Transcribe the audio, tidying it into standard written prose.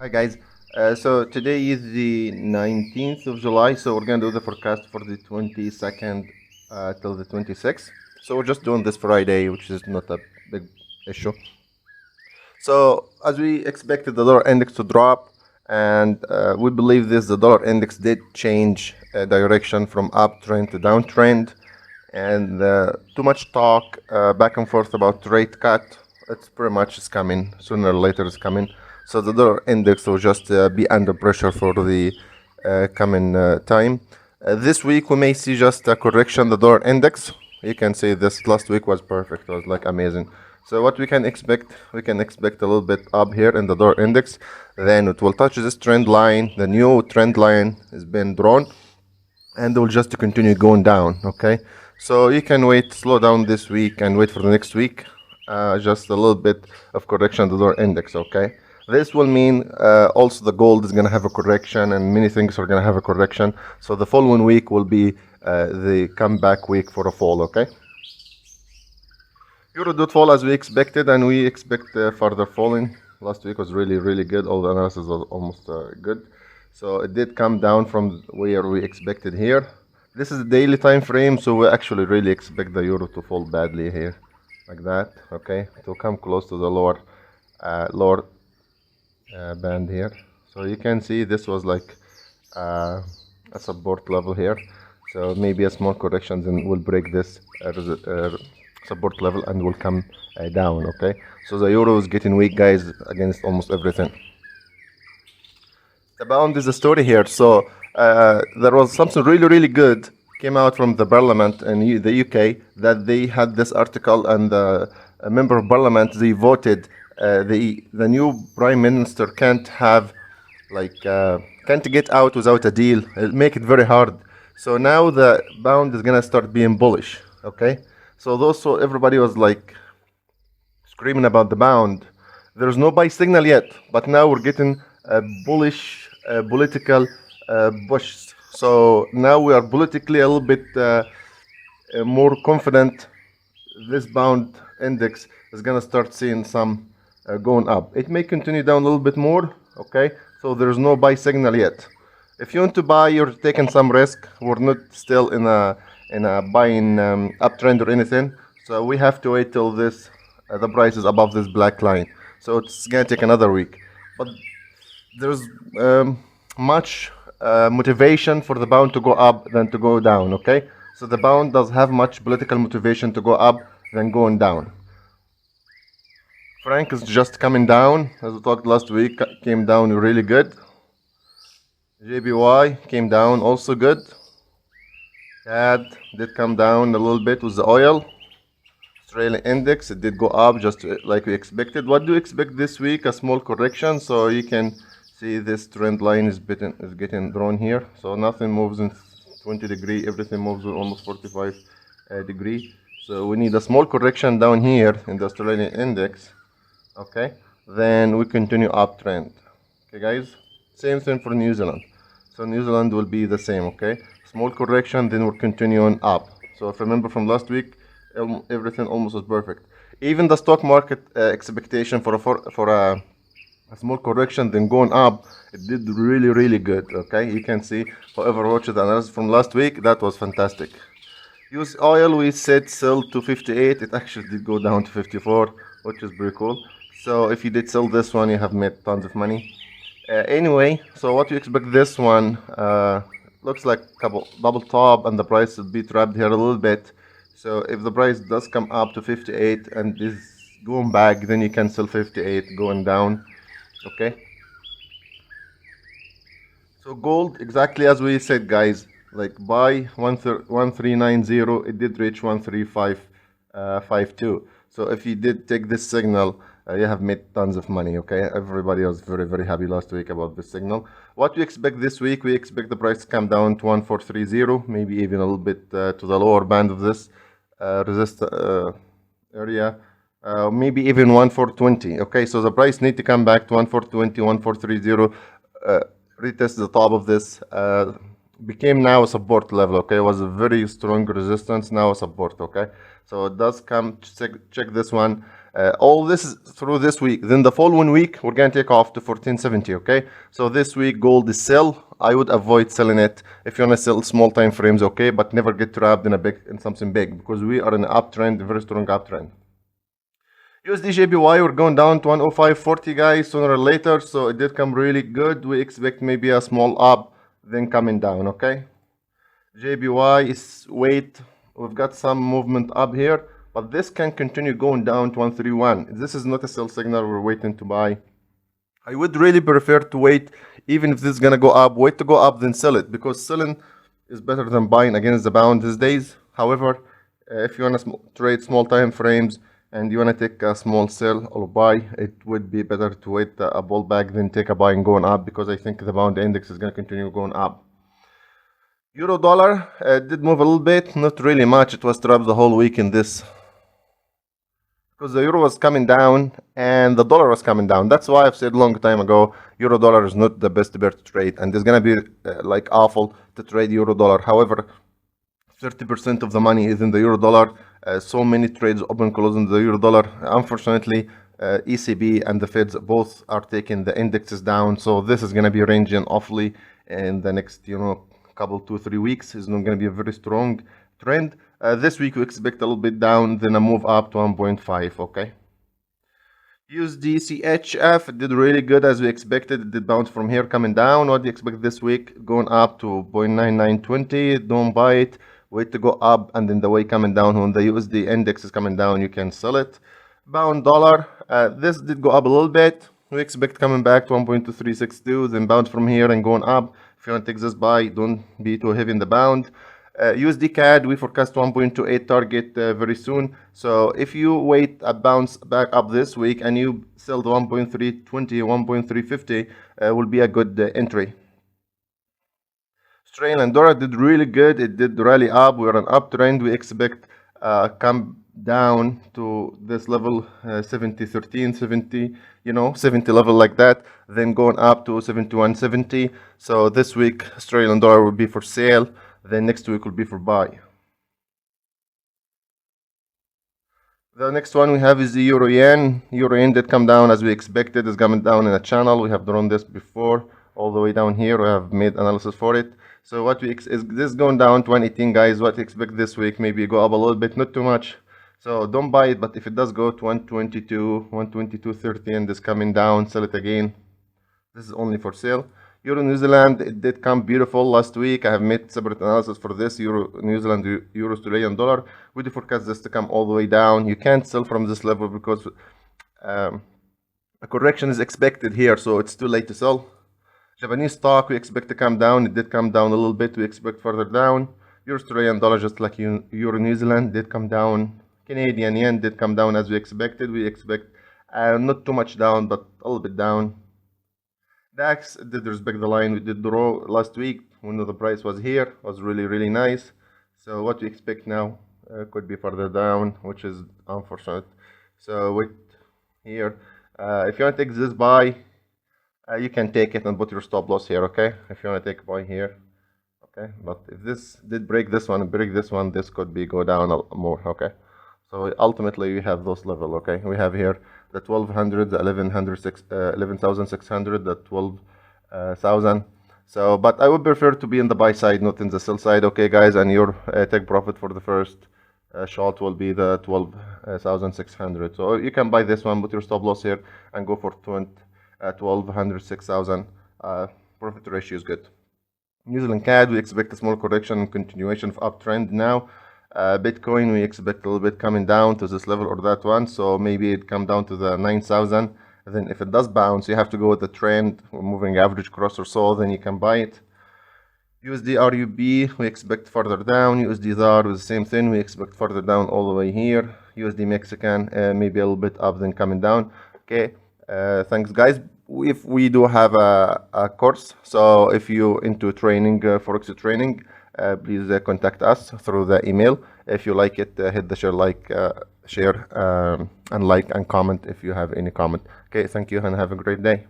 Hi guys, so today is the 19th of July, so we're gonna do the forecast for the 22nd till the 26th. So we're just doing this Friday, which is not a big issue. So as we expected the dollar index to drop, and we believe the dollar index did change direction from uptrend to downtrend, and too much talk back and forth about rate cut. It's pretty much is coming sooner or later. It's coming. So the dollar index will just be under pressure for the coming time. This week we may see just a correction. The dollar index. You can see this last week was perfect. It was like amazing. So what we can expect a little bit up here in the dollar index. Then it will touch this trend line. The new trend line has been drawn, and it will just continue going down. Okay, so you can wait, slow down this week and wait for the next week. Just a little bit of correction on the dollar index. Okay, this will mean also the gold is going to have a correction, and many things are going to have a correction. So the following week will be the comeback week for a fall. Okay, euro did fall as we expected, and we expect further falling. Last week was really good. All the analysis was almost good. So it did come down from where we expected here. This is a daily time frame, so we actually really expect the euro to fall badly here, like that. Okay, to come close to the lower band here. So you can see this was like a support level here. So maybe a small correction then will break this support level and will come down. Okay, so the euro is getting weak, guys, against almost everything. The pound is a story here. So there was something really good came out from the parliament in the UK, that they had this article, and a member of parliament, they voted the new prime minister can't have can't get out without a deal. It'll make it very hard. So now the pound is gonna start being bullish. Okay, so everybody was like screaming about the pound. There's no buy signal yet, but now we're getting a bullish political push. So now we are politically a little bit more confident. This pound index is gonna start seeing some going up. It may continue down a little bit more. Okay, so there's no buy signal yet. If you want to buy, you're taking some risk. We're not still in a buying uptrend or anything. So we have to wait till this the price is above this black line. So it's gonna take another week. But there's much motivation for the pound to go up than to go down. Okay, so the pound does have much political motivation to go up than going down. Franc is just coming down, as we talked last week, came down really good. JPY came down also good. CAD did come down a little bit with the oil. Australian index, it did go up just like we expected. What do you expect this week? A small correction. So you can see this trend line is getting drawn here. So nothing moves in 20 degree. Everything moves in almost 45 degree. So we need a small correction down here in the Australian index. Okay, then we continue uptrend. Okay, guys, same thing for New Zealand. So New Zealand will be the same. Okay, small correction, then we're continuing up. So if you remember from last week, everything almost was perfect. Even the stock market expectation for a small correction then going up, it did really good. Okay, you can see, whoever watched the analysis from last week, that was fantastic. US oil, we said sell to 58. It actually did go down to 54, which is pretty cool. So if you did sell this one, you have made tons of money. Anyway, so what you expect this one? Looks like double top, and the price will be trapped here a little bit. So if the price does come up to 58 and is going back, then you can sell 58 going down. Okay, so gold, exactly as we said, guys, like buy 1390. It did reach 13552. So if you did take this signal, you have made tons of money. Okay, everybody was very happy last week about this signal. What we expect this week, we expect the price to come down to 1430, maybe even a little bit to the lower band of this resist area, maybe even 1420. Okay, so the price need to come back to 1420, 1430, retest the top of this, became now a support level. Okay, it was a very strong resistance, now a support. Okay, so it does come, check this one. All this is through this week. Then the following week, we're going to take off to 1470, okay? So this week, gold is sell. I would avoid selling it. If you want to sell small time frames, okay, but never get trapped in something big, because we are in an uptrend, a very strong uptrend. USDJPY, we're going down to 105.40, guys, sooner or later. So it did come really good. We expect maybe a small up, then coming down, okay? JPY is wait. We've got some movement up here, but this can continue going down to 131. This is not a sell signal. We're waiting to buy. I would really prefer to wait, even if this is gonna go up. Wait to go up, then sell it, because selling is better than buying against the pound these days. However, if you want to trade small time frames and you want to take a small sell or buy, it would be better to wait a pullback than take a buy and going up, because I think the pound index is going to continue going up. Euro dollar did move a little bit, not really much. It was trapped the whole week in this, because the euro was coming down and the dollar was coming down. That's why I've said a long time ago, euro dollar is not the best pair to trade, and it's gonna be like awful to trade euro dollar. However, 30% of the money is in the euro dollar. So many trades open close in the euro dollar. Unfortunately, ECB and the Feds both are taking the indexes down, so this is gonna be ranging awfully in the next, couple 2-3 weeks. Is not going to be a very strong trend. This week we expect a little bit down, then a move up to 1.5. okay. USDCHF did really good as we expected. It did bounce from here coming down. What do you expect this week? Going up to 0.9920. Don't buy it. Wait to go up, and then the way coming down, when the USD index is coming down, you can sell it. Pound dollar, this did go up a little bit. We expect coming back to 1.2362, then bounce from here and going up. If you want to take this buy, don't be too heavy in the pound. USD CAD, we forecast 1.28 target very soon. So if you wait a bounce back up this week and you sell the 1.320, 1.350, will be a good entry. Australian dollar did really good. It did rally up. We're on uptrend. We expect come down to this level, 70.13, 70, 70 level like that, then going up to 71.70. So this week Australian dollar will be for sale, then next week will be for buy. The next one we have is the euro yen. Euro yen did come down as we expected. It's coming down in a channel. We have drawn this before, all the way down here. We have made analysis for it. So what we is this going down to 118, guys. What we expect this week? Maybe go up a little bit, not too much. So don't buy it, but if it does go to 122, 122.30 and this coming down, sell it again. This is only for sale. Euro New Zealand, it did come beautiful last week. I have made separate analysis for this. Euro New Zealand, Euro Australian dollar. We do forecast this to come all the way down. You can't sell from this level because a correction is expected here, so it's too late to sell. Japanese stock, we expect to come down. It did come down a little bit. We expect further down. Euro Australian dollar, just like Euro New Zealand, did come down. Canadian yen did come down as we expected. We expect not too much down, but a little bit down. DAX did respect the line we did draw last week when the price was here. It was really, really nice. So what we expect now could be further down, which is unfortunate. So wait here. If you want to take this buy, you can take it and put your stop loss here, okay? If you want to take a buy here, okay? But if this did break this one, this could be go down more, okay? So ultimately we have those level, okay? We have here the 1200, the 11,600, the 12,000. So, but I would prefer to be in the buy side, not in the sell side, okay, guys? And your take profit for the first short will be the 12,600. So you can buy this one, put your stop loss here, and go for 1,200, 6,000. Profit ratio is good. New Zealand CAD, we expect a small correction and continuation of uptrend now. Bitcoin, we expect a little bit coming down to this level or that one, so maybe it come down to the 9,000. Then if it does bounce, you have to go with the trend or moving average cross or so, then you can buy it. USD RUB, we expect further down. USD ZAR with the same thing, we expect further down all the way here. USD Mexican, maybe a little bit up then coming down. Okay, thanks guys. If we do have a course, so if you into training, Forex training, please contact us through the email. If you like it, hit the share and like and comment if you have any comment. Okay, thank you and have a great day.